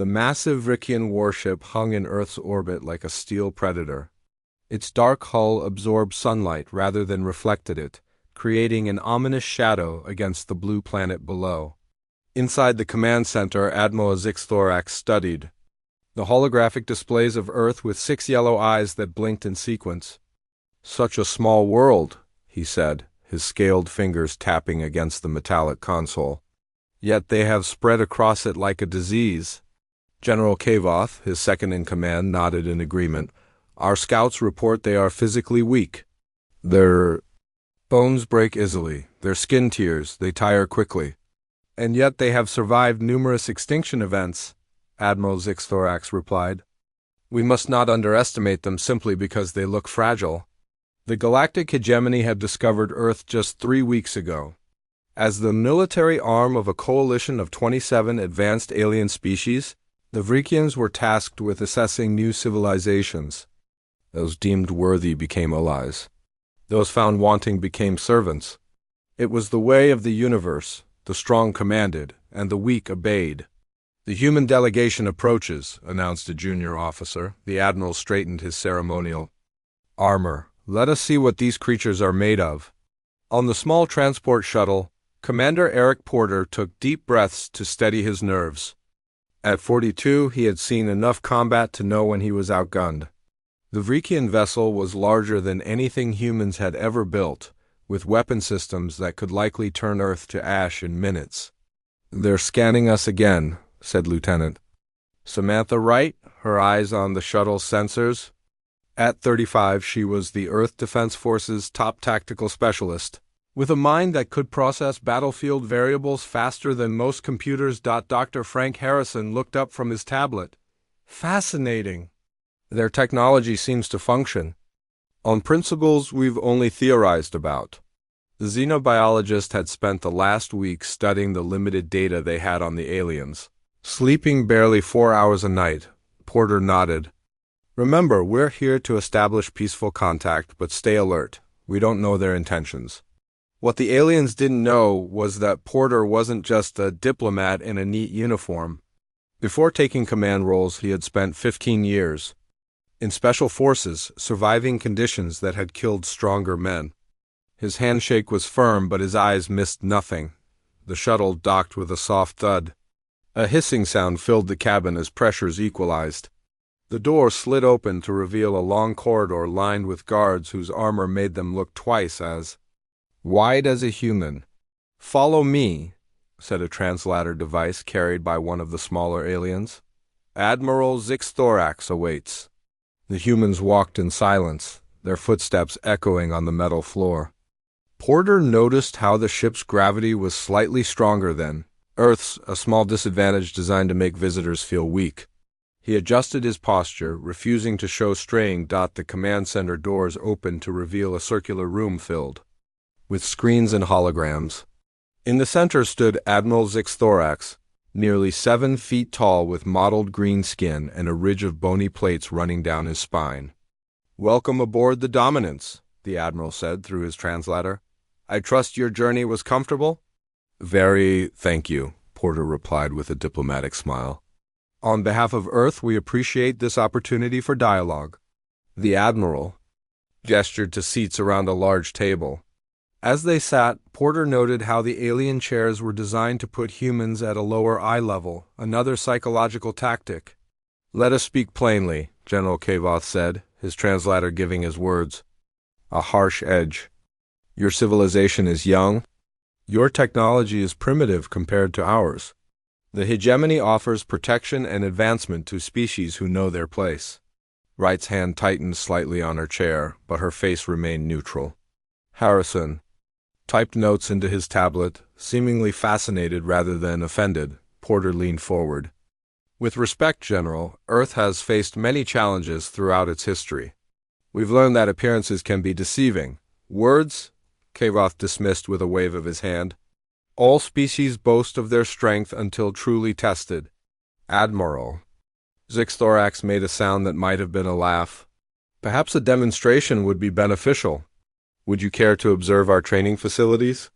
The massive Rikian warship hung in Earth's orbit like a steel predator. Its dark hull absorbed sunlight rather than reflected it, creating an ominous shadow against the blue planet below. Inside the command center, Admiral Zixthorax studied the holographic displays of Earth with 6 yellow eyes that blinked in sequence. "Such a small world," he said, his scaled fingers tapping against the metallic console. "Yet they have spread across it like a disease." General Kavoth, his second-in-command, nodded in agreement. "Our scouts report they are physically weak. Their bones break easily, their skin tears, they tire quickly. And yet they have survived numerous extinction events," Admiral Zixthorax replied. "We must not underestimate them simply because they look fragile." The galactic hegemony had discovered Earth just 3 weeks ago. As the military arm of a coalition of 27 advanced alien species, the Vrikians were tasked with assessing new civilizations. Those deemed worthy became allies. Those found wanting became servants. It was the way of the universe. The strong commanded, and the weak obeyed. "The human delegation approaches," announced a junior officer. The admiral straightened his ceremonial armor. "Let us see what these creatures are made of." On the small transport shuttle, Commander Eric Porter took deep breaths to steady his nerves. At 42, he had seen enough combat to know when he was outgunned. The Vrikian vessel was larger than anything humans had ever built, with weapon systems that could likely turn Earth to ash in minutes. "They're scanning us again," said Lieutenant Samantha Wright, her eyes on the shuttle's sensors. At 35, she was the Earth Defense Force's top tactical specialist, with a mind that could process battlefield variables faster than most computers. Dr. Frank Harrison looked up from his tablet. "Fascinating. Their technology seems to function on principles we've only theorized about." The xenobiologist had spent the last week studying the limited data they had on the aliens. Sleeping barely 4 hours a night, Porter nodded. "Remember, we're here to establish peaceful contact, but stay alert. We don't know their intentions." What the aliens didn't know was that Porter wasn't just a diplomat in a neat uniform. Before taking command roles, he had spent 15 years in special forces, surviving conditions that had killed stronger men. His handshake was firm, but his eyes missed nothing. The shuttle docked with a soft thud. A hissing sound filled the cabin as pressures equalized. The door slid open to reveal a long corridor lined with guards whose armor made them look twice as wide as a human. "Follow me," said a translator device carried by one of the smaller aliens. "Admiral Zixthorax awaits." The humans walked in silence, their footsteps echoing on the metal floor. Porter noticed how the ship's gravity was slightly stronger than Earth's, a small disadvantage designed to make visitors feel weak. He adjusted his posture, refusing to show straying. The command center doors opened to reveal a circular room filled with screens and holograms. In the center stood Admiral Zixthorax, nearly 7 feet tall with mottled green skin and a ridge of bony plates running down his spine. "Welcome aboard the Dominance," the admiral said through his translator. "I trust your journey was comfortable?" "Very, thank you," Porter replied with a diplomatic smile. "On behalf of Earth, we appreciate this opportunity for dialogue." The admiral gestured to seats around a large table. As they sat, Porter noted how the alien chairs were designed to put humans at a lower eye level, another psychological tactic. "Let us speak plainly," General Kavoth said, his translator giving his words a harsh edge. "Your civilization is young. Your technology is primitive compared to ours. The hegemony offers protection and advancement to species who know their place." Wright's hand tightened slightly on her chair, but her face remained neutral. Harrison typed notes into his tablet, seemingly fascinated rather than offended. Porter leaned forward. "With respect, General, Earth has faced many challenges throughout its history. We've learned that appearances can be deceiving. Words," Kavoth dismissed with a wave of his hand. "All species boast of their strength until truly tested." "Admiral." Zixthorax made a sound that might have been a laugh. "Perhaps a demonstration would be beneficial. Would you care to observe our training facilities?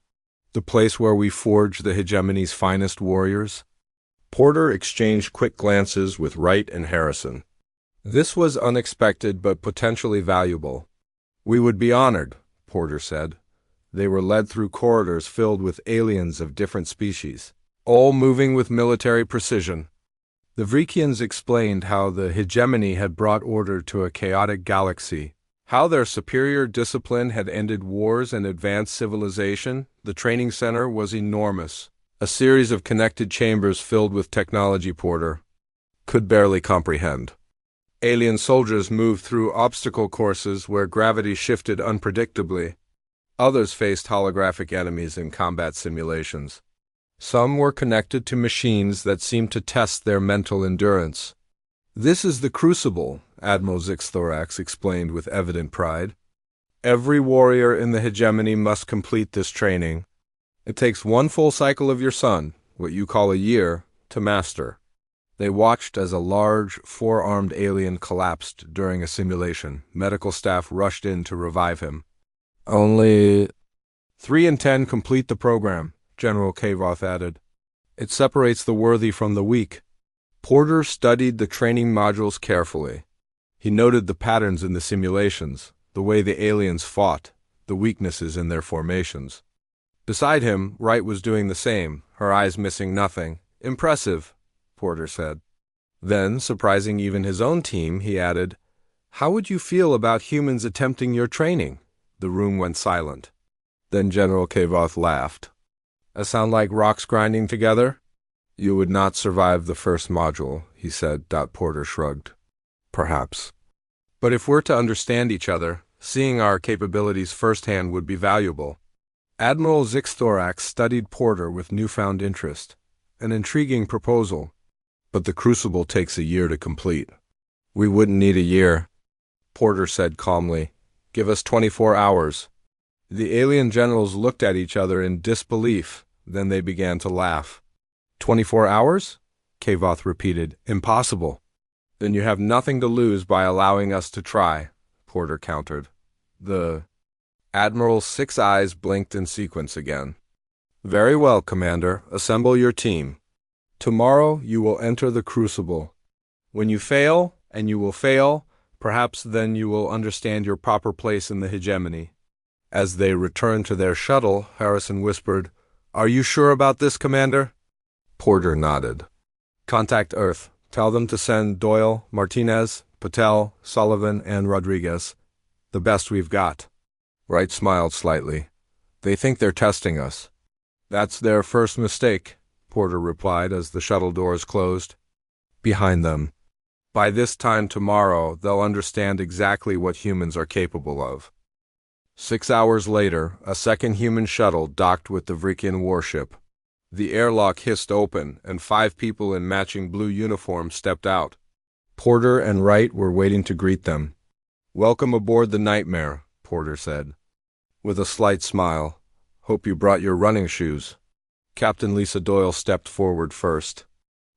The place where we forge the hegemony's finest warriors?" Porter exchanged quick glances with Wright and Harrison. This was unexpected but potentially valuable. "We would be honored," Porter said. They were led through corridors filled with aliens of different species, all moving with military precision. The Vrikians explained how the hegemony had brought order to a chaotic galaxy, how their superior discipline had ended wars and advanced civilization. The training center was enormous, a series of connected chambers filled with technology Porter could barely comprehend. Alien soldiers moved through obstacle courses where gravity shifted unpredictably. Others faced holographic enemies in combat simulations. Some were connected to machines that seemed to test their mental endurance. "This is the Crucible," Admiral Zixthorax explained with evident pride. "Every warrior in the hegemony must complete this training. It takes one full cycle of your sun, what you call a year, to master." They watched as a large, four-armed alien collapsed during a simulation. Medical staff rushed in to revive him. "Only 3 in 10 complete the program," General Kavoth added. "It separates the worthy from the weak." Porter studied the training modules carefully. He noted the patterns in the simulations, the way the aliens fought, the weaknesses in their formations. Beside him, Wright was doing the same, her eyes missing nothing. "Impressive," Porter said. Then, surprising even his own team, he added, "How would you feel about humans attempting your training?" The room went silent. Then General Kavoth laughed. "I sound like rocks grinding together?" "You would not survive the first module," he said. Porter shrugged. "Perhaps. But if we're to understand each other, seeing our capabilities firsthand would be valuable." Admiral Zixthorax studied Porter with newfound interest. An intriguing proposal. "But the Crucible takes a year to complete." "We wouldn't need a year," Porter said calmly. "Give us 24 hours. The alien generals looked at each other in disbelief. Then they began to laugh. "24 hours?" Kavoth repeated. "Impossible." "Then you have nothing to lose by allowing us to try," Porter countered. The Admiral's 6 eyes blinked in sequence again. "Very well, Commander. Assemble your team. Tomorrow you will enter the Crucible. When you fail, and you will fail, perhaps then you will understand your proper place in the hegemony." As they returned to their shuttle, Harrison whispered, "Are you sure about this, Commander?" Porter nodded. "Contact Earth. Tell them to send Doyle, Martinez, Patel, Sullivan, and Rodriguez. The best we've got." Wright smiled slightly. "They think they're testing us." "That's their first mistake," Porter replied as the shuttle doors closed behind them. "By this time tomorrow, they'll understand exactly what humans are capable of." 6 hours later, a second human shuttle docked with the Vrikian warship. The airlock hissed open, and 5 people in matching blue uniforms stepped out. Porter and Wright were waiting to greet them. "Welcome aboard the Nightmare," Porter said, with a slight smile. "Hope you brought your running shoes." Captain Lisa Doyle stepped forward first.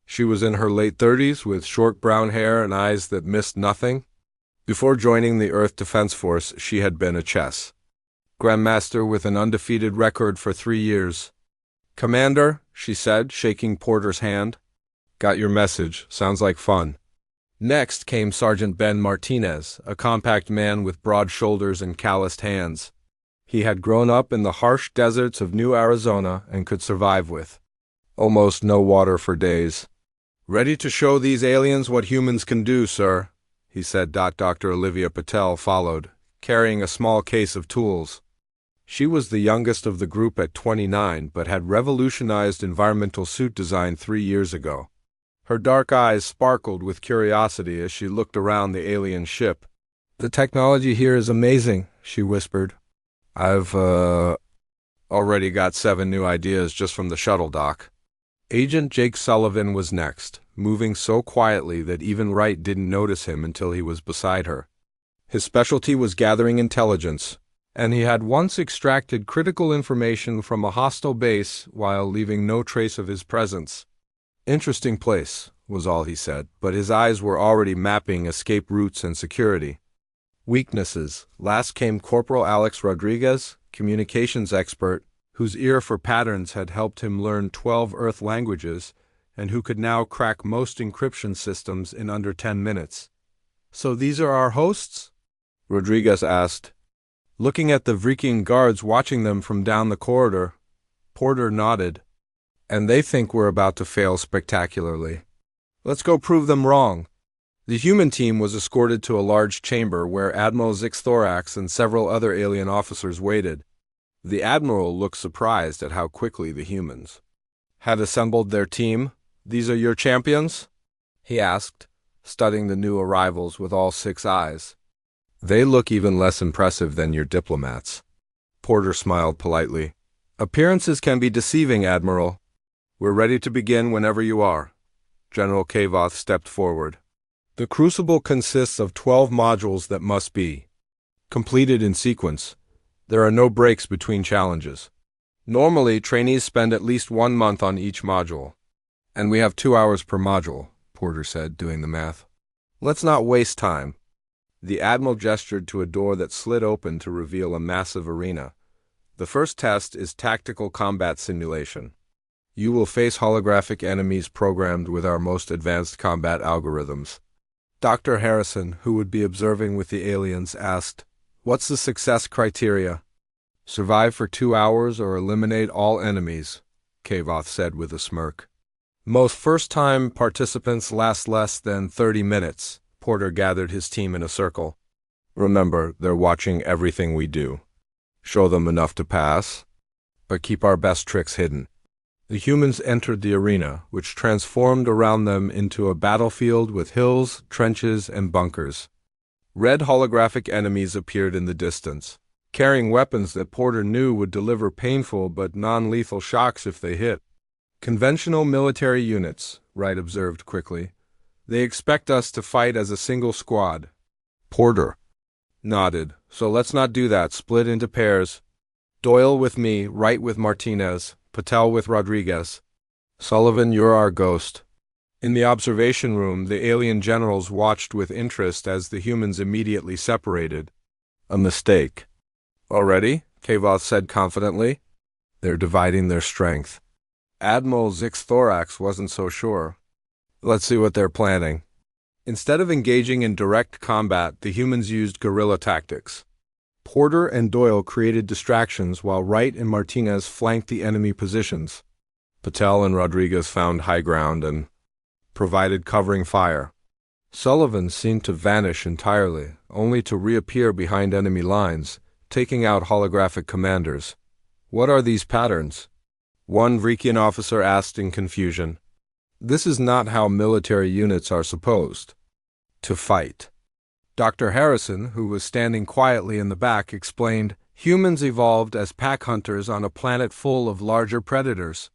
She was in her late 30s with short brown hair and eyes that missed nothing. Before joining the Earth Defense Force, she had been a chess grandmaster with an undefeated record for 3 years. "Commander," she said, shaking Porter's hand. "Got your message. Sounds like fun." Next came Sergeant Ben Martinez, a compact man with broad shoulders and calloused hands. He had grown up in the harsh deserts of New Arizona and could survive with almost no water for days. "Ready to show these aliens what humans can do, sir," he said. Dr. Olivia Patel followed, carrying a small case of tools. She was the youngest of the group at 29, but had revolutionized environmental suit design 3 years ago. Her dark eyes sparkled with curiosity as she looked around the alien ship. "The technology here is amazing," she whispered. I've already got 7 new ideas just from the shuttle dock." Agent Jake Sullivan was next, moving so quietly that even Wright didn't notice him until he was beside her. His specialty was gathering intelligence, and he had once extracted critical information from a hostile base while leaving no trace of his presence. "Interesting place," was all he said, but his eyes were already mapping escape routes and security. Weaknesses. Last came Corporal Alex Rodriguez, communications expert, whose ear for patterns had helped him learn 12 Earth languages, and who could now crack most encryption systems in under 10 minutes. "So these are our hosts?" Rodriguez asked. Looking at the Vrikian guards watching them from down the corridor, Porter nodded. "And they think we're about to fail spectacularly. Let's go prove them wrong." The human team was escorted to a large chamber where Admiral Zixthorax and several other alien officers waited. The Admiral looked surprised at how quickly the humans had assembled their team. "These are your champions?" he asked, studying the new arrivals with all 6 eyes. "They look even less impressive than your diplomats." Porter smiled politely. "Appearances can be deceiving, Admiral. We're ready to begin whenever you are." General Kavoth stepped forward. "The Crucible consists of 12 modules that must be completed in sequence. There are no breaks between challenges. Normally, trainees spend at least 1 month on each module. And we have 2 hours per module," Porter said, doing the math. "Let's not waste time." The Admiral gestured to a door that slid open to reveal a massive arena. "The first test is tactical combat simulation. You will face holographic enemies programmed with our most advanced combat algorithms." Dr. Harrison, who would be observing with the aliens, asked, "What's the success criteria?" "Survive for 2 hours or eliminate all enemies," Kavoth said with a smirk. "Most first-time participants last less than 30 minutes. Porter gathered his team in a circle. "Remember, they're watching everything we do. Show them enough to pass, but keep our best tricks hidden." The humans entered the arena, which transformed around them into a battlefield with hills, trenches, and bunkers. Red holographic enemies appeared in the distance, carrying weapons that Porter knew would deliver painful but non-lethal shocks if they hit. "Conventional military units," Wright observed quickly. "They expect us to fight as a single squad." Porter nodded. "So let's not do that. Split into pairs. Doyle with me, Wright with Martinez, Patel with Rodriguez. Sullivan, you're our ghost." In the observation room, the alien generals watched with interest as the humans immediately separated. "A mistake." "Already?" Kavoth said confidently. "They're dividing their strength." Admiral Zixthorax wasn't so sure. "Let's see what they're planning." Instead of engaging in direct combat, the humans used guerrilla tactics. Porter and Doyle created distractions while Wright and Martinez flanked the enemy positions. Patel and Rodriguez found high ground and provided covering fire. Sullivan seemed to vanish entirely, only to reappear behind enemy lines, taking out holographic commanders. "What are these patterns?" one Vrikian officer asked in confusion. "This is not how military units are supposed to fight." Dr. Harrison, who was standing quietly in the back, explained, "Humans evolved as pack hunters on a planet full of larger predators.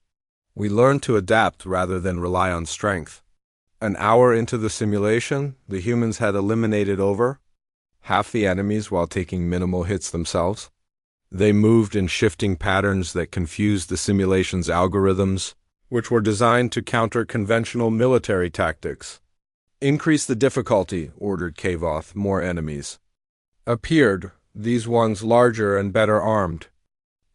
We learned to adapt rather than rely on strength. An hour into the simulation, the humans had eliminated over half the enemies while taking minimal hits themselves. They moved in shifting patterns that confused the simulation's algorithms, which were designed to counter conventional military tactics." "Increase the difficulty," ordered Kavoth. More enemies appeared, these ones larger and better armed.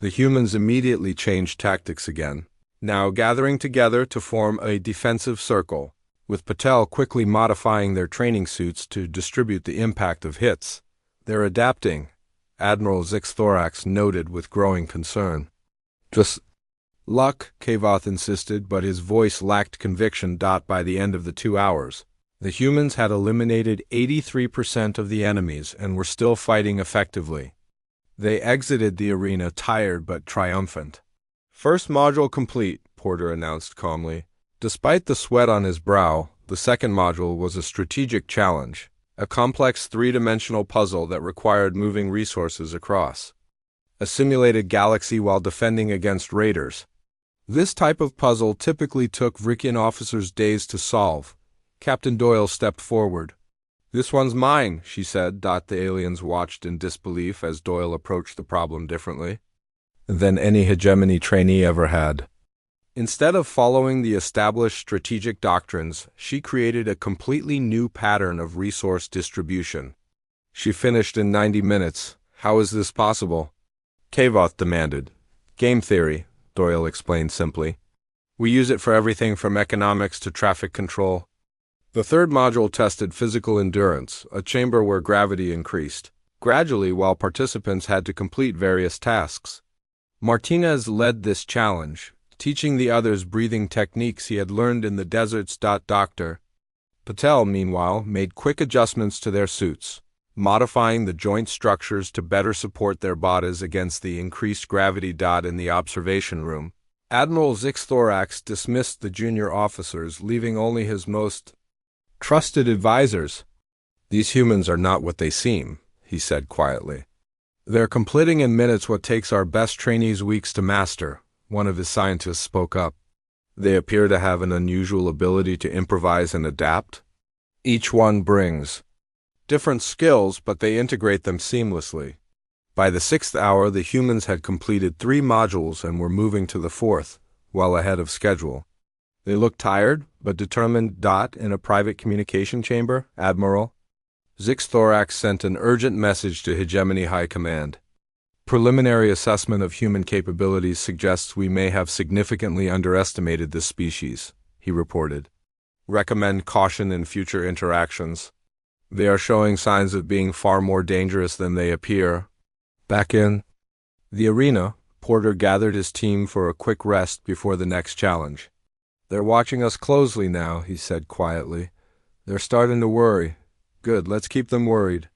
The humans immediately changed tactics again, now gathering together to form a defensive circle, with Patel quickly modifying their training suits to distribute the impact of hits. "They're adapting," Admiral Zixthorax noted with growing concern. "Just luck," Kavoth insisted, but his voice lacked conviction. By the end of the 2 hours, the humans had eliminated 83% of the enemies and were still fighting effectively. They exited the arena tired but triumphant. "First module complete," Porter announced calmly. Despite the sweat on his brow, the second module was a strategic challenge, a complex 3-dimensional puzzle that required moving resources across a simulated galaxy while defending against raiders. This type of puzzle typically took Vrikian officers days to solve. Captain Doyle stepped forward. "This one's mine," she said. The aliens watched in disbelief as Doyle approached the problem differently than any hegemony trainee ever had. Instead of following the established strategic doctrines, she created a completely new pattern of resource distribution. "She finished in 90 minutes. How is this possible?" Kavoth demanded. "Game theory," Doyle explained simply. We use it for everything from economics to traffic control. The third module tested physical endurance, a chamber where gravity increased gradually while participants had to complete various tasks. Martinez led this challenge, teaching the others breathing techniques he had learned in the deserts. Dr. Patel, meanwhile, made quick adjustments to their suits, modifying the joint structures to better support their bodies against the increased gravity. In the observation room, Admiral Zixthorax dismissed the junior officers, leaving only his most trusted advisors. "These humans are not what they seem," he said quietly. "They're completing in minutes what takes our best trainees weeks to master," one of his scientists spoke up. "They appear to have an unusual ability to improvise and adapt. Each one brings different skills, but they integrate them seamlessly." By the 6th hour, the humans had completed 3 modules and were moving to the 4th, well ahead of schedule. "They look tired, but determined." In a private communication chamber, Admiral Zixthorax sent an urgent message to Hegemony High Command. "Preliminary assessment of human capabilities suggests we may have significantly underestimated this species," he reported. "Recommend caution in future interactions. They are showing signs of being far more dangerous than they appear." Back in the arena, Porter gathered his team for a quick rest before the next challenge. "They're watching us closely now," he said quietly. "They're starting to worry. Good, let's keep them worried."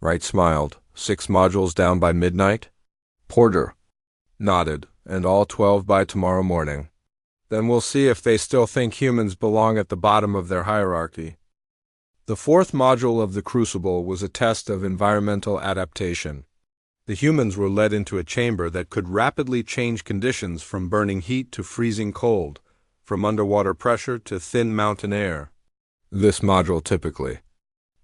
Wright smiled. 6 modules down by midnight? Porter nodded. "And all 12 by tomorrow morning. Then we'll see if they still think humans belong at the bottom of their hierarchy." The 4th module of the Crucible was a test of environmental adaptation. The humans were led into a chamber that could rapidly change conditions from burning heat to freezing cold, from underwater pressure to thin mountain air. "This module typically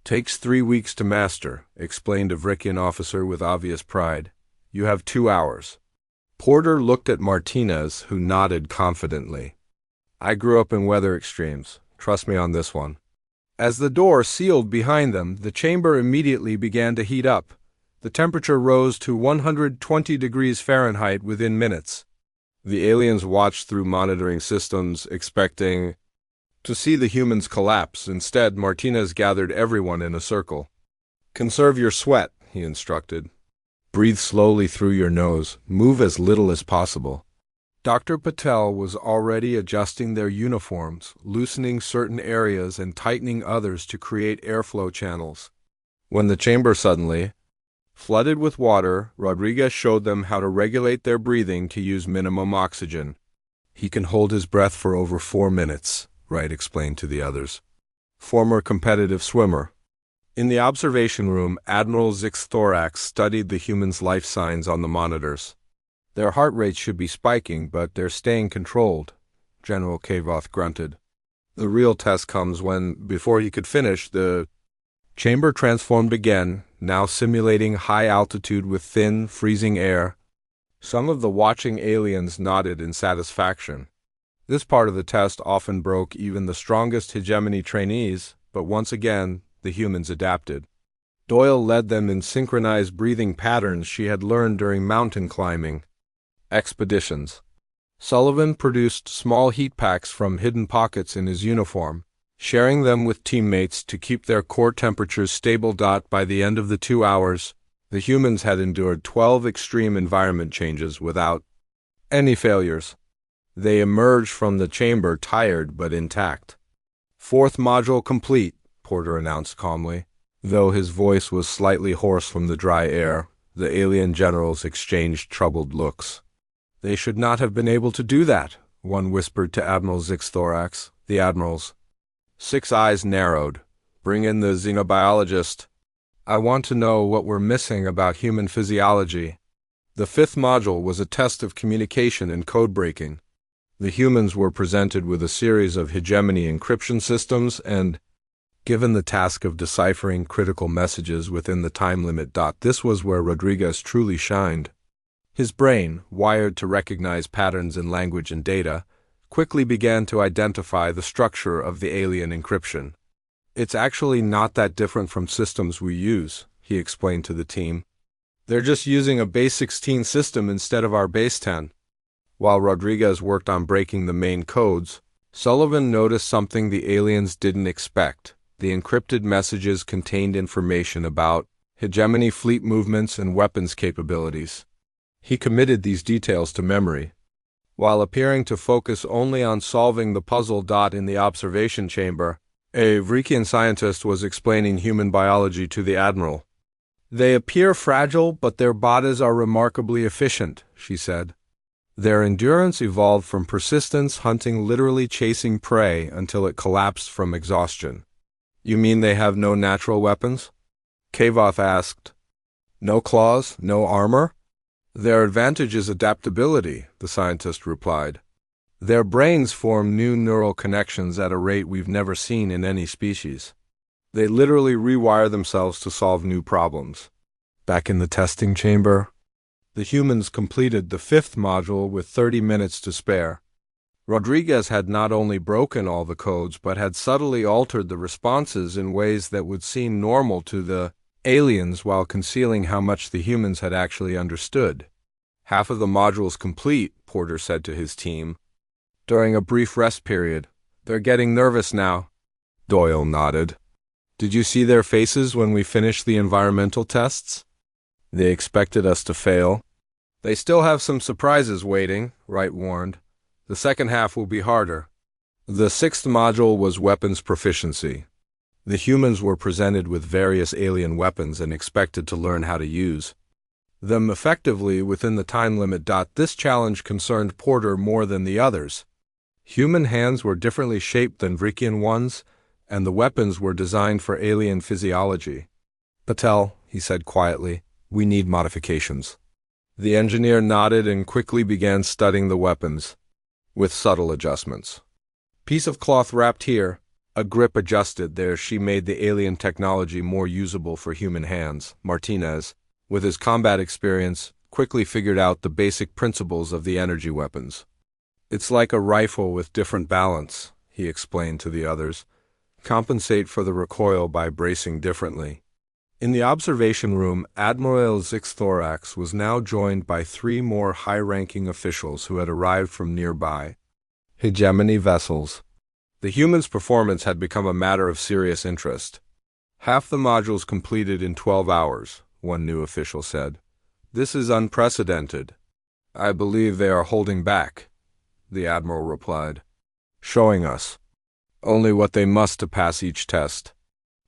takes 3 weeks to master," explained a Vrickian officer with obvious pride. "You have 2 hours. Porter looked at Martinez, who nodded confidently. "I grew up in weather extremes. Trust me on this one." As the door sealed behind them, the chamber immediately began to heat up. The temperature rose to 120 degrees Fahrenheit within minutes. The aliens watched through monitoring systems, expecting to see the humans collapse. Instead, Martinez gathered everyone in a circle. "Conserve your sweat," he instructed. "Breathe slowly through your nose. Move as little as possible." Dr. Patel was already adjusting their uniforms, loosening certain areas and tightening others to create airflow channels. When the chamber suddenly flooded with water, Rodriguez showed them how to regulate their breathing to use minimum oxygen. "He can hold his breath for over 4 minutes, Wright explained to the others. Former competitive swimmer. In the observation room, Admiral Zixthorax studied the humans' life signs on the monitors. "Their heart rates should be spiking, but they're staying controlled," General Kavoth grunted. "The real test comes when, before he could finish, the chamber transformed again, now simulating high altitude with thin, freezing air." Some of the watching aliens nodded in satisfaction. This part of the test often broke even the strongest hegemony trainees, but once again, the humans adapted. Doyle led them in synchronized breathing patterns she had learned during mountain climbing expeditions. Sullivan produced small heat packs from hidden pockets in his uniform, sharing them with teammates to keep their core temperatures stable. By the end of the 2 hours, the humans had endured 12 extreme environment changes without any failures. They emerged from the chamber tired but intact. "4th module complete," Porter announced calmly. Though his voice was slightly hoarse from the dry air, the alien generals exchanged troubled looks. "They should not have been able to do that," one whispered to Admiral Zixthorax. The admiral's 6 eyes narrowed. "Bring in the xenobiologist. I want to know what we're missing about human physiology." The 5th module was a test of communication and code breaking. The humans were presented with a series of hegemony encryption systems and given the task of deciphering critical messages within the time limit. This was where Rodriguez truly shined. His brain, wired to recognize patterns in language and data, quickly began to identify the structure of the alien encryption. "It's actually not that different from systems we use," he explained to the team. "They're just using a base 16 system instead of our base 10. While Rodriguez worked on breaking the main codes, Sullivan noticed something the aliens didn't expect. The encrypted messages contained information about hegemony fleet movements and weapons capabilities. He committed these details to memory, while appearing to focus only on solving the puzzle. In the observation chamber, a Vrikian scientist was explaining human biology to the Admiral. "They appear fragile, but their bodies are remarkably efficient," she said. "Their endurance evolved from persistence, hunting, literally chasing prey until it collapsed from exhaustion." "You mean they have no natural weapons?" Kavoth asked. "No claws, no armor?" "Their advantage is adaptability," the scientist replied. "Their brains form new neural connections at a rate we've never seen in any species. They literally rewire themselves to solve new problems." Back in the testing chamber, the humans completed the 5th module with 30 minutes to spare. Rodriguez had not only broken all the codes, but had subtly altered the responses in ways that would seem normal to the aliens while concealing how much the humans had actually understood. "Half of the module's complete," Porter said to his team, during a brief rest period. "They're getting nervous now." Doyle nodded. "Did you see their faces when we finished the environmental tests? They expected us to fail." "They still have some surprises waiting," Wright warned. "The second half will be harder." The 6th module was weapons proficiency. The humans were presented with various alien weapons and expected to learn how to use them effectively within the time limit. This challenge concerned Porter more than the others. Human hands were differently shaped than Vrikian ones, and the weapons were designed for alien physiology. "Patel," he said quietly, "we need modifications." The engineer nodded and quickly began studying the weapons, with subtle adjustments. "Piece of cloth wrapped here, a grip adjusted there." She made the alien technology more usable for human hands. Martinez, with his combat experience, quickly figured out the basic principles of the energy weapons. "It's like a rifle with different balance," he explained to the others. "Compensate for the recoil by bracing differently." In the observation room, Admiral Zixthorax was now joined by 3 more high-ranking officials who had arrived from nearby hegemony vessels. The humans' performance had become a matter of serious interest. "Half the modules completed in 12 hours, one new official said. "This is unprecedented." "I believe they are holding back," the Admiral replied. "Showing us only what they must to pass each test."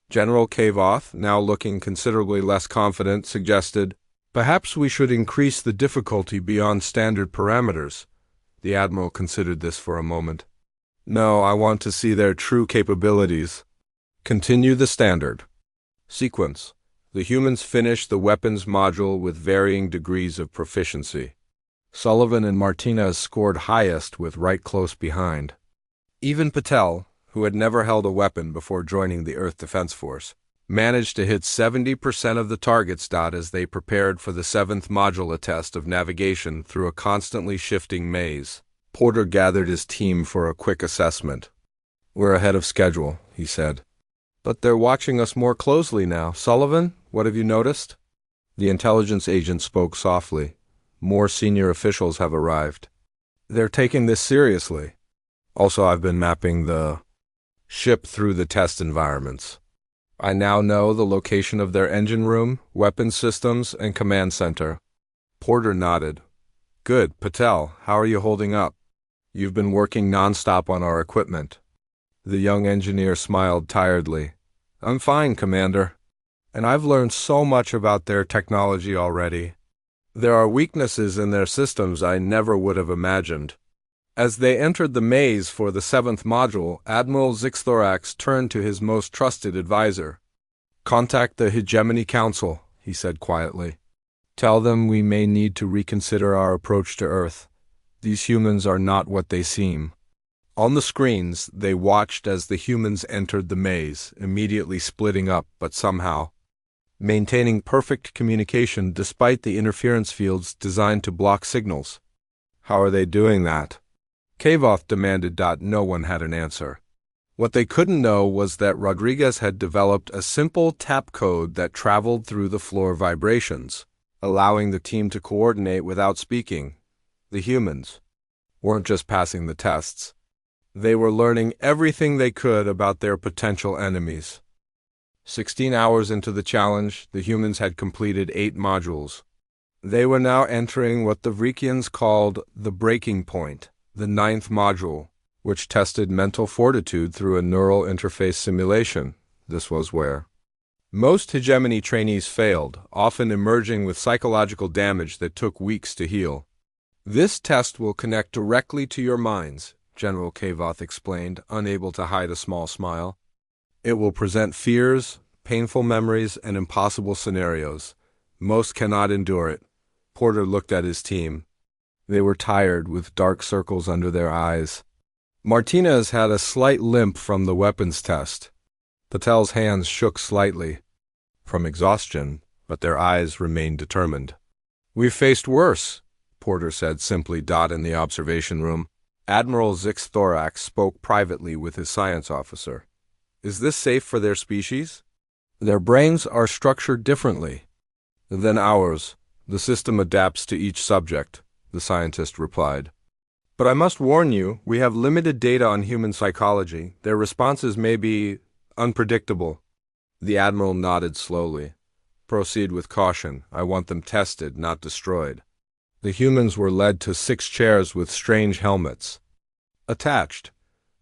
General Kavoth, now looking considerably less confident, suggested, "Perhaps we should increase the difficulty beyond standard parameters." The Admiral considered this for a moment. "No, I want to see their true capabilities." "Continue the standard." Sequence. The humans finished the weapons module with varying degrees of proficiency. Sullivan and Martinez scored highest, with Wright close behind. Even Patel, who had never held a weapon before joining the Earth Defense Force, managed to hit 70% of the targets. As they prepared for the 7th module, a test of navigation through a constantly shifting maze, Porter gathered his team for a quick assessment. "We're ahead of schedule," he said. "But they're watching us more closely now. Sullivan, what have you noticed?" The intelligence agent spoke softly. "More senior officials have arrived. They're taking this seriously. Also, I've been mapping the ship through the test environments. I now know the location of their engine room, weapons systems, and command center." Porter nodded. "Good. Patel, how are you holding up? You've been working nonstop on our equipment." The young engineer smiled tiredly. "I'm fine, Commander. And I've learned so much about their technology already. There are weaknesses in their systems I never would have imagined." As they entered the maze for the 7th module, Admiral Zixthorax turned to his most trusted advisor. "Contact the Hegemony Council," he said quietly. "Tell them we may need to reconsider our approach to Earth. These humans are not what they seem." On the screens, they watched as the humans entered the maze, immediately splitting up, but somehow maintaining perfect communication despite the interference fields designed to block signals. "How are they doing that?" Kavoth demanded. No one had an answer. What they couldn't know was that Rodriguez had developed a simple tap code that traveled through the floor vibrations, allowing the team to coordinate without speaking. The humans weren't just passing the tests. They were learning everything they could about their potential enemies. 16 hours into the challenge, the humans had completed 8 modules. They were now entering what the Vrikians called the breaking point, the 9th module, which tested mental fortitude through a neural interface simulation. This was where most hegemony trainees failed, often emerging with psychological damage that took weeks to heal. This test will connect directly to your minds, General Kavoth explained, unable to hide a small smile. It will present fears, painful memories, and impossible scenarios. Most cannot endure it. Porter looked at his team. They were tired, with dark circles under their eyes. Martinez had a slight limp from the weapons test. Patel's hands shook slightly from exhaustion, but their eyes remained determined. "We've faced worse," Porter said simply. In the observation room, Admiral Zix-Thorax spoke privately with his science officer. "Is this safe for their species?" "Their brains are structured differently than ours. The system adapts to each subject," the scientist replied. "But I must warn you, we have limited data on human psychology. Their responses may be unpredictable." The Admiral nodded slowly. "Proceed with caution. I want them tested, not destroyed." The humans were led to 6 chairs with strange helmets attached.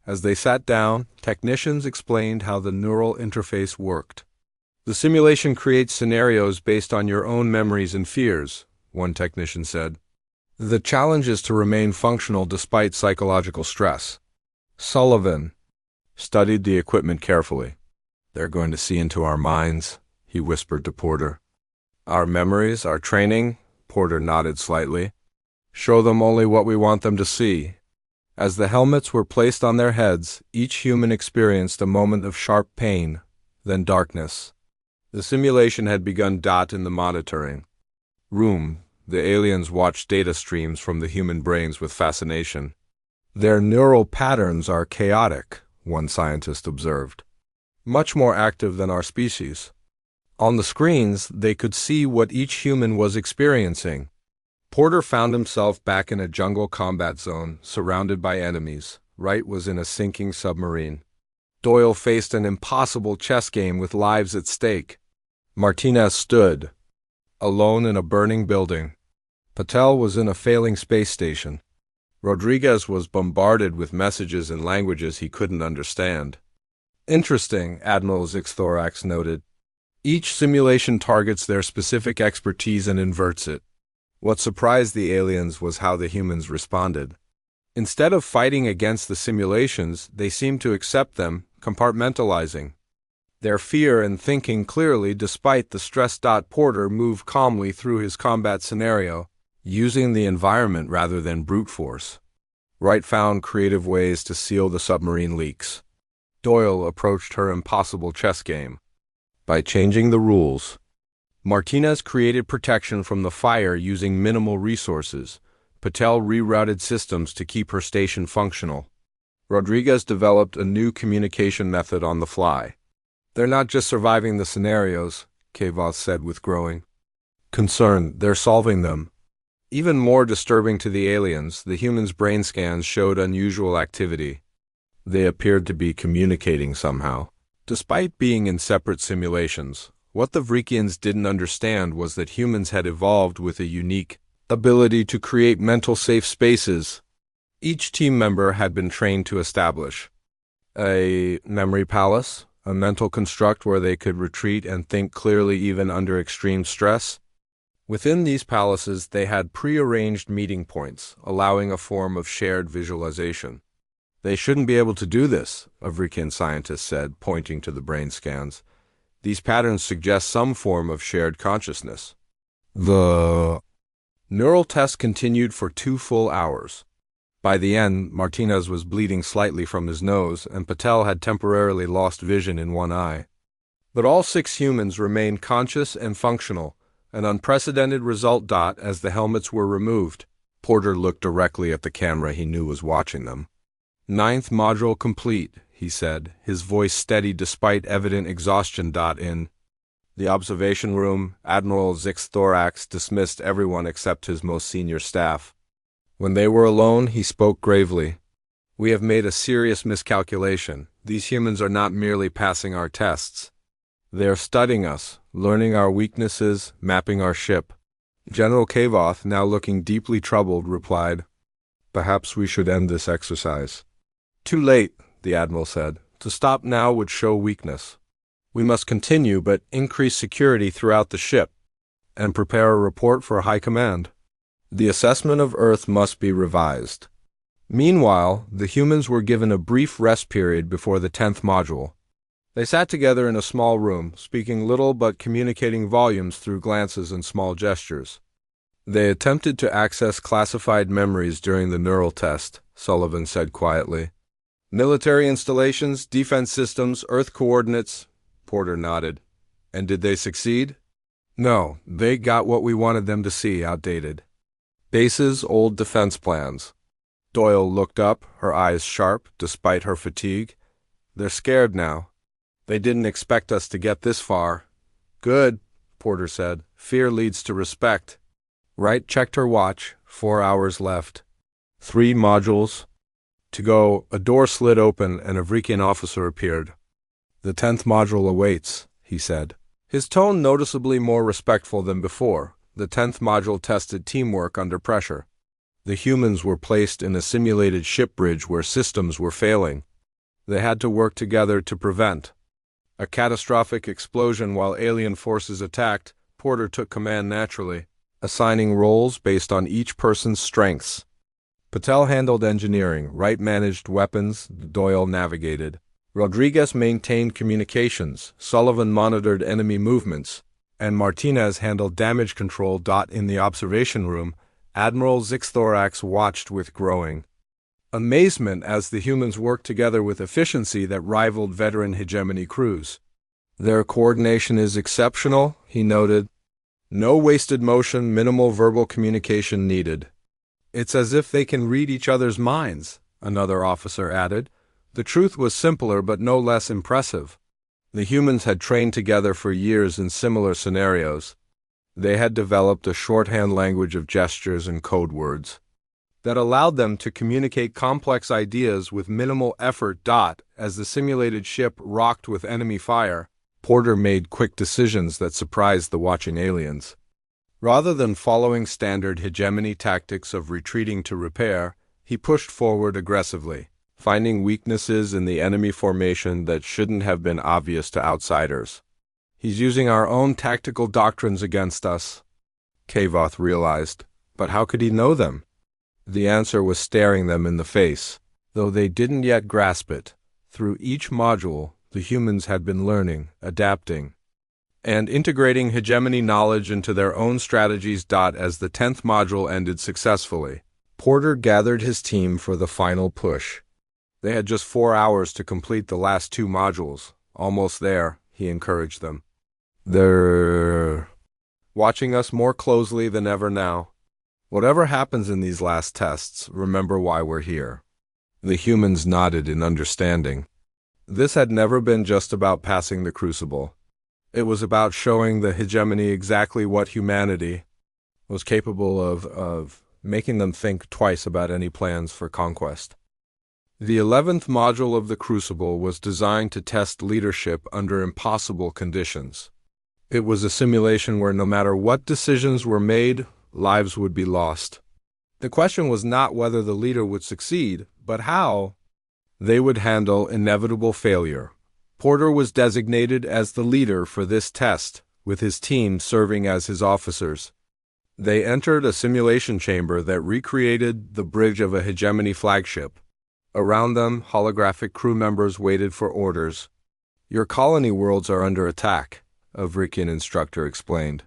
As they sat down, technicians explained how the neural interface worked. "The simulation creates scenarios based on your own memories and fears," one technician said. "The challenge is to remain functional despite psychological stress." Sullivan studied the equipment carefully. "They're going to see into our minds," he whispered to Porter. "Our memories, our training," Porter nodded slightly. "Show them only what we want them to see." As the helmets were placed on their heads, each human experienced a moment of sharp pain, then darkness. The simulation had begun. In the monitoring room, the aliens watched data streams from the human brains with fascination. "Their neural patterns are chaotic," one scientist observed. "Much more active than our species." On the screens, they could see what each human was experiencing. Porter found himself back in a jungle combat zone, surrounded by enemies. Wright was in a sinking submarine. Doyle faced an impossible chess game with lives at stake. Martinez stood alone in a burning building. Patel was in a failing space station. Rodriguez was bombarded with messages in languages he couldn't understand. "Interesting," Admiral Zix-Thorax noted. "Each simulation targets their specific expertise and inverts it." What surprised the aliens was how the humans responded. Instead of fighting against the simulations, they seemed to accept them, compartmentalizing their fear and thinking clearly despite the stress. Porter moved calmly through his combat scenario, using the environment rather than brute force. Wright found creative ways to seal the submarine leaks. Doyle approached her impossible chess game by changing the rules. Martinez created protection from the fire using minimal resources. Patel rerouted systems to keep her station functional. Rodriguez developed a new communication method on the fly. "They're not just surviving the scenarios," Kavoth said with growing concern. "They're solving them." Even more disturbing to the aliens, the humans' brain scans showed unusual activity. They appeared to be communicating somehow, despite being in separate simulations. What the Vrikians didn't understand was that humans had evolved with a unique ability to create mental safe spaces. Each team member had been trained to establish a memory palace, a mental construct where they could retreat and think clearly even under extreme stress. Within these palaces, they had prearranged meeting points, allowing a form of shared visualization. "They shouldn't be able to do this," a Vrikian scientist said, pointing to the brain scans. "These patterns suggest some form of shared consciousness." The neural test continued for 2 full hours. By the end, Martinez was bleeding slightly from his nose, and Patel had temporarily lost vision in one eye. But all 6 humans remained conscious and functional, an unprecedented result. As the helmets were removed, Porter looked directly at the camera he knew was watching them. "9th module complete," he said, his voice steady despite evident exhaustion. In the observation room, Admiral Zix-Thorax dismissed everyone except his most senior staff. When they were alone, he spoke gravely. We have made a serious miscalculation. These humans are not merely passing our tests. They are studying us, learning our weaknesses, mapping our ship. General Kavoth, now looking deeply troubled, replied, "Perhaps we should end this exercise." "Too late," the Admiral said. "To stop now would show weakness. We must continue, but increase security throughout the ship, and prepare a report for High Command. The assessment of Earth must be revised." Meanwhile, the humans were given a brief rest period before the 10th module. They sat together in a small room, speaking little but communicating volumes through glances and small gestures. They attempted to access classified memories during the neural test, Sullivan said quietly. "Military installations, defense systems, Earth coordinates," Porter nodded. "And did they succeed?" "No, they got what we wanted them to see, outdated. Bases, old defense plans." Doyle looked up, her eyes sharp, despite her fatigue. "They're scared now. They didn't expect us to get this far." "Good," Porter said. "Fear leads to respect." Wright checked her watch. 4 hours left. 3 modules to go. A door slid open and a Vrikian officer appeared. "The 10th module awaits," he said. His tone noticeably more respectful than before. The 10th module tested teamwork under pressure. The humans were placed in a simulated ship bridge where systems were failing. They had to work together to prevent a catastrophic explosion while alien forces attacked. Porter took command naturally, assigning roles based on each person's strengths. Patel handled engineering, Wright managed weapons, Doyle navigated. Rodriguez maintained communications, Sullivan monitored enemy movements, and Martinez handled damage control. In the observation room, Admiral Zixthorax watched with growing amazement as the humans worked together with efficiency that rivaled veteran hegemony crews. "Their coordination is exceptional," he noted. "No wasted motion, minimal verbal communication needed." "It's as if they can read each other's minds," another officer added. The truth was simpler but no less impressive. The humans had trained together for years in similar scenarios. They had developed a shorthand language of gestures and code words that allowed them to communicate complex ideas with minimal effort. As the simulated ship rocked with enemy fire, Porter made quick decisions that surprised the watching aliens. Rather than following standard hegemony tactics of retreating to repair, he pushed forward aggressively, finding weaknesses in the enemy formation that shouldn't have been obvious to outsiders. "He's using our own tactical doctrines against us," Kavoth realized. But how could he know them? The answer was staring them in the face, though they didn't yet grasp it. Through each module, the humans had been learning, adapting, and integrating hegemony knowledge into their own strategies. As the 10th module ended successfully, Porter gathered his team for the final push. They had just 4 hours to complete the last 2 modules. "Almost there," he encouraged them. "They're watching us more closely than ever now. Whatever happens in these last tests, remember why we're here." The humans nodded in understanding. This had never been just about passing the crucible. It was about showing the hegemony exactly what humanity was capable of making them think twice about any plans for conquest. The 11th module of the Crucible was designed to test leadership under impossible conditions. It was a simulation where no matter what decisions were made, lives would be lost. The question was not whether the leader would succeed, but how they would handle inevitable failure. Porter was designated as the leader for this test, with his team serving as his officers. They entered a simulation chamber that recreated the bridge of a hegemony flagship. Around them, holographic crew members waited for orders. "Your colony worlds are under attack," a Vrikian instructor explained.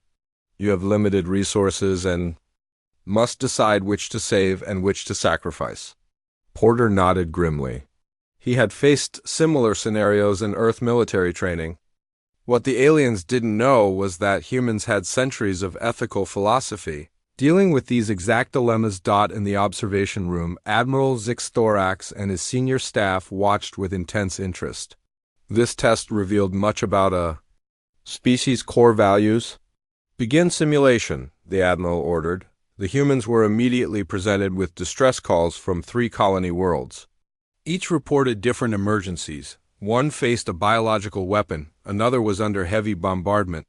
"You have limited resources and must decide which to save and which to sacrifice." Porter nodded grimly. He had faced similar scenarios in Earth military training. What the aliens didn't know was that humans had centuries of ethical philosophy. Dealing with these exact dilemmas. In the observation room, Admiral Zixthorax and his senior staff watched with intense interest. This test revealed much about a species' core values. "Begin simulation," the Admiral ordered. The humans were immediately presented with distress calls from 3 colony worlds. Each reported different emergencies. One faced a biological weapon, another was under heavy bombardment,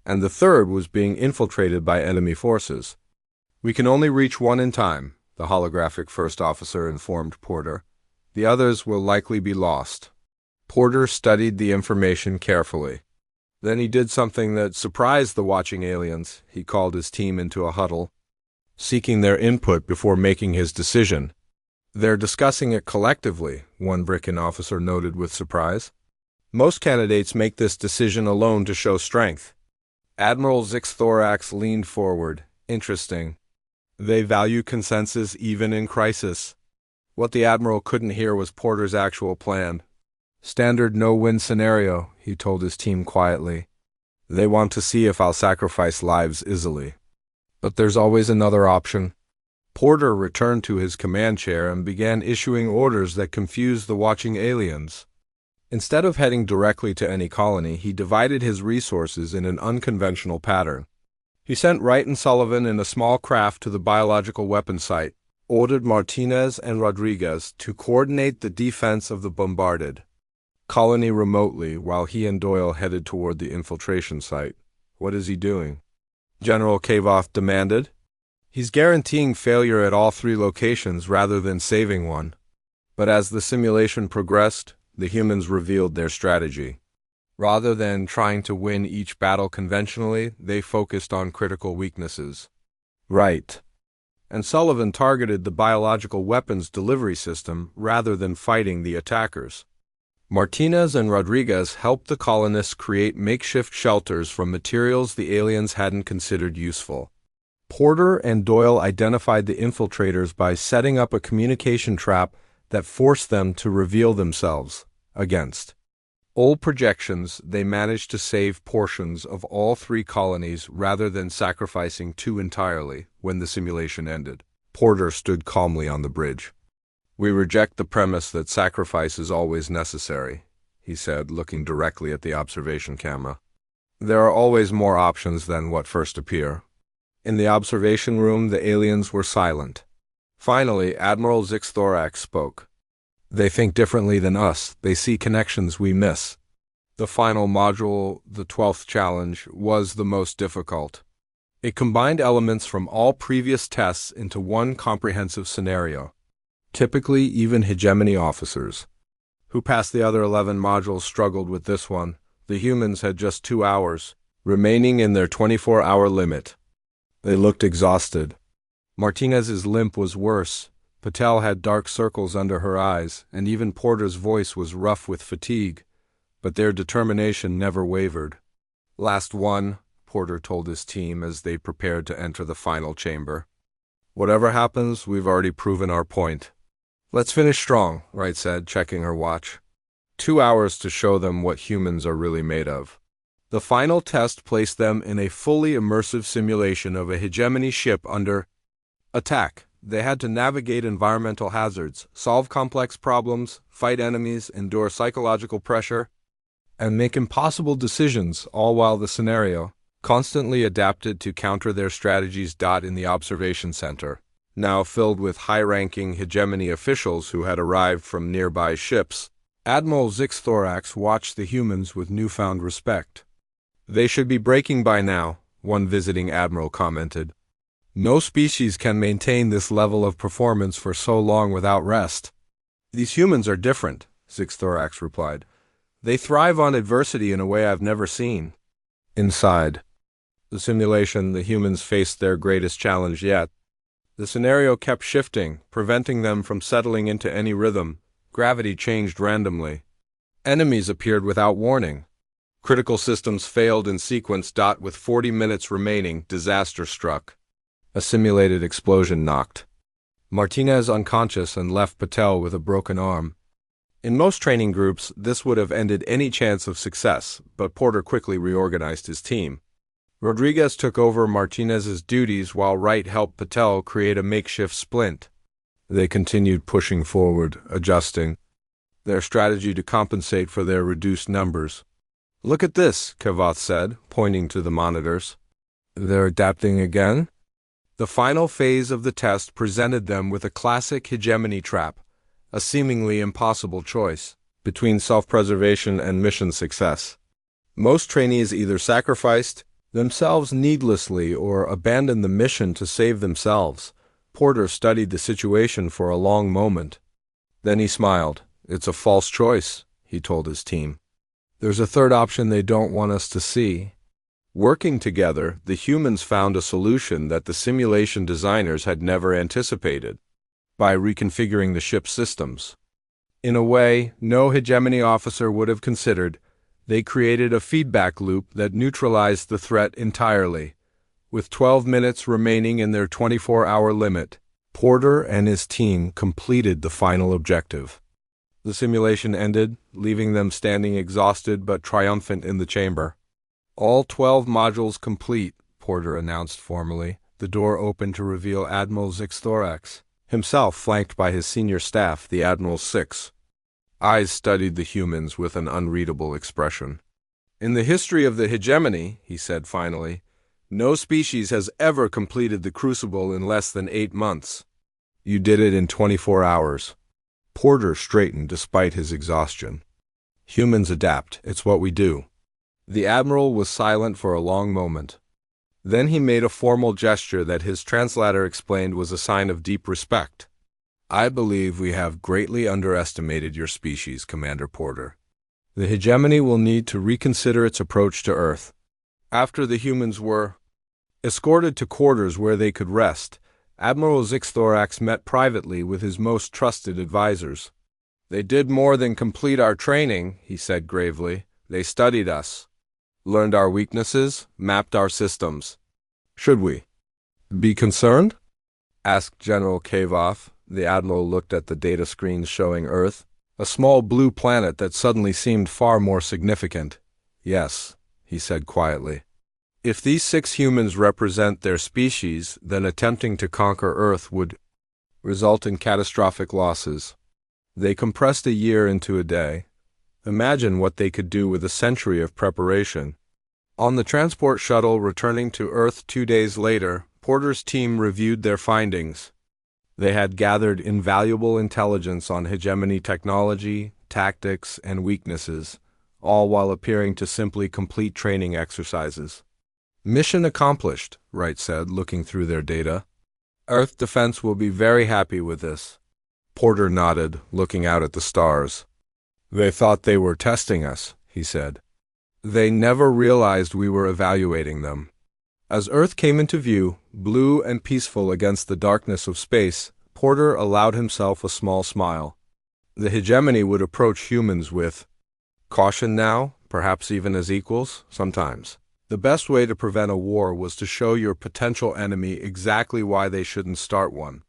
and the third was being infiltrated by enemy forces. "We can only reach one in time," the holographic first officer informed Porter. "The others will likely be lost." Porter studied the information carefully. Then he did something that surprised the watching aliens. He called his team into a huddle, seeking their input before making his decision. "They're discussing it collectively," one Brickin officer noted with surprise. "Most candidates make this decision alone to show strength." Admiral Zixthorax leaned forward. "Interesting. They value consensus even in crisis." What the Admiral couldn't hear was Porter's actual plan. "Standard no-win scenario," he told his team quietly. "They want to see if I'll sacrifice lives easily. But there's always another option." Porter returned to his command chair and began issuing orders that confused the watching aliens. Instead of heading directly to any colony, he divided his resources in an unconventional pattern. He sent Wright and Sullivan in a small craft to the biological weapon site, ordered Martinez and Rodriguez to coordinate the defense of the bombarded colony remotely while he and Doyle headed toward the infiltration site. "What is he doing?" General Kavoth demanded. "He's guaranteeing failure at all 3 locations rather than saving one." But as the simulation progressed, the humans revealed their strategy. Rather than trying to win each battle conventionally, they focused on critical weaknesses. Wright and Sullivan targeted the biological weapons delivery system rather than fighting the attackers. Martinez and Rodriguez helped the colonists create makeshift shelters from materials the aliens hadn't considered useful. Porter and Doyle identified the infiltrators by setting up a communication trap that forced them to reveal themselves. Against old projections, they managed to save portions of all 3 colonies rather than sacrificing 2 entirely when the simulation ended. Porter stood calmly on the bridge. "We reject the premise that sacrifice is always necessary," he said, looking directly at the observation camera. "There are always more options than what first appear." In the observation room, the aliens were silent. Finally, Admiral Zixthorax spoke. "They think differently than us. They see connections we miss." The final module, the 12th challenge, was the most difficult. It combined elements from all previous tests into one comprehensive scenario. Typically, even hegemony officers who passed the other 11 modules struggled with this one. The humans had just 2 hours remaining in their 24-hour limit. They looked exhausted. Martinez's limp was worse. Patel had dark circles under her eyes, and even Porter's voice was rough with fatigue, but their determination never wavered. "Last one," Porter told his team as they prepared to enter the final chamber. "Whatever happens, we've already proven our point." "Let's finish strong," Wright said, checking her watch. 2 hours to show them what humans are really made of. The final test placed them in a fully immersive simulation of a hegemony ship under attack. They had to navigate environmental hazards, solve complex problems, fight enemies, endure psychological pressure, and make impossible decisions, all while the scenario constantly adapted to counter their strategies. In the observation center, now filled with high-ranking hegemony officials who had arrived from nearby ships, Admiral Zixthorax watched the humans with newfound respect. "They should be breaking by now," one visiting admiral commented. "No species can maintain this level of performance for so long without rest." "These humans are different," Zixthorax replied. "They thrive on adversity in a way I've never seen." Inside the simulation, the humans faced their greatest challenge yet. The scenario kept shifting, preventing them from settling into any rhythm. Gravity changed randomly. Enemies appeared without warning. Critical systems failed in sequence. With 40 minutes remaining, disaster struck. A simulated explosion knocked Martinez unconscious and left Patel with a broken arm. In most training groups, this would have ended any chance of success, but Porter quickly reorganized his team. Rodriguez took over Martinez's duties while Wright helped Patel create a makeshift splint. They continued pushing forward, adjusting their strategy to compensate for their reduced numbers. "Look at this," Kavoth said, pointing to the monitors. "They're adapting again?" The final phase of the test presented them with a classic hegemony trap, a seemingly impossible choice between self-preservation and mission success. Most trainees either sacrificed themselves needlessly or abandoned the mission to save themselves. Porter studied the situation for a long moment. Then he smiled. "It's a false choice," he told his team. "There's a third option they don't want us to see." Working together, the humans found a solution that the simulation designers had never anticipated by reconfiguring the ship's systems. In a way no hegemony officer would have considered, they created a feedback loop that neutralized the threat entirely. With 12 minutes remaining in their 24-hour limit, Porter and his team completed the final objective. The simulation ended, leaving them standing exhausted but triumphant in the chamber. "All 12 modules complete," Porter announced formally. The door opened to reveal Admiral Zixthorax, himself flanked by his senior staff, the Admiral 6. Eyes studied the humans with an unreadable expression. "In the history of the hegemony," he said finally, "no species has ever completed the crucible in less than 8 months. You did it in 24 hours. Porter straightened despite his exhaustion. "Humans adapt. It's what we do." The Admiral was silent for a long moment. Then he made a formal gesture that his translator explained was a sign of deep respect. "I believe we have greatly underestimated your species, Commander Porter. The hegemony will need to reconsider its approach to Earth." After the humans were escorted to quarters where they could rest, Admiral Zixthorax met privately with his most trusted advisors. "They did more than complete our training," he said gravely. "They studied us, learned our weaknesses, mapped our systems." "Should we be concerned?" asked General Kavoff. The Admiral looked at the data screens showing Earth, a small blue planet that suddenly seemed far more significant. "Yes," he said quietly. "If these 6 humans represent their species, then attempting to conquer Earth would result in catastrophic losses." They compressed a year into a day. Imagine what they could do with a century of preparation. On the transport shuttle returning to Earth 2 days later, Porter's team reviewed their findings. They had gathered invaluable intelligence on hegemony technology, tactics, and weaknesses, all while appearing to simply complete training exercises. "Mission accomplished," Wright said, looking through their data. "Earth defense will be very happy with this." Porter nodded, looking out at the stars. "They thought they were testing us," he said. "They never realized we were evaluating them." As Earth came into view, blue and peaceful against the darkness of space, Porter allowed himself a small smile. The hegemony would approach humans with caution now, perhaps even as equals, sometimes. The best way to prevent a war was to show your potential enemy exactly why they shouldn't start one.